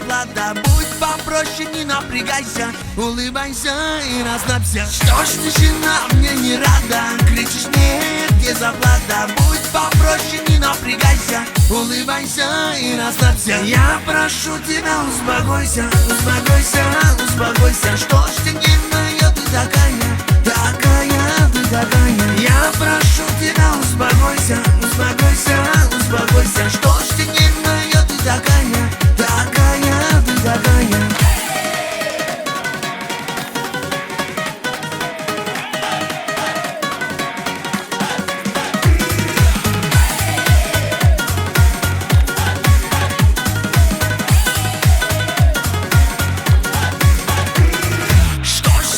зарплата. Будь попроще, не напрягайся, улыбайся и расслабься. Что ж ты, жена, мне не рада? Кричишь мне, где зарплата? Будь попроще, не напрягайся, улыбайся и расслабься. Я прошу тебя, успокойся, успокойся, успокойся. Что ж ты не моя, ты такая, такая, ты такая. Я прошу тебя, успокойся, успокойся, успокойся. Что ж ты не моя, ты такая, такая, ты такая.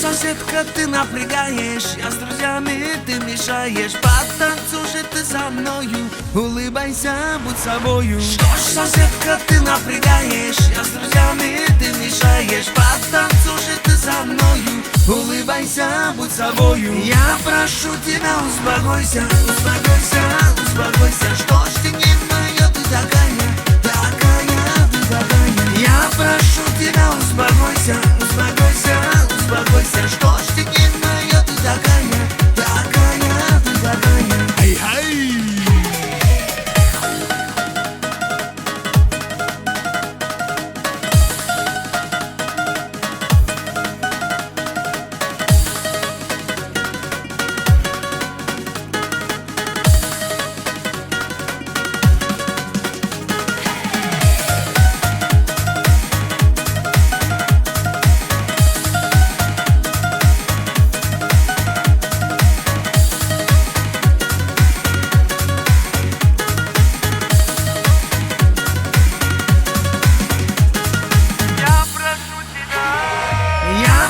Соседка, ты напрягаешь, я с друзьями, ты мешаешь. Потанцуй же ты со мною, улыбайся, будь собою. Что ж, соседка, ты напрягаешь, я с друзьями, ты мешаешь. Потанцуй же ты со мною, улыбайся, будь собою. Я прошу тебя, успокойся, успокойся, успокойся. Что ж ты не моя, ты такая, такая, ты такая. Я прошу тебя, успокойся, успокойся, успокойся. Что ж ты не моя, ты такая, такая, ты такая. Ай-ай!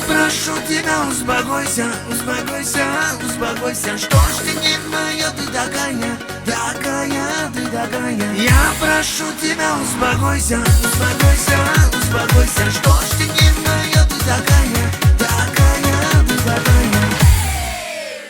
Прошу тебя, успокойся, успокойся, успокойся. Что ж ты не моя, ты такая, такая, ты такая. Я прошу тебя, успокойся, успокойся, успокойся. Что ж ты не моя, ты такая.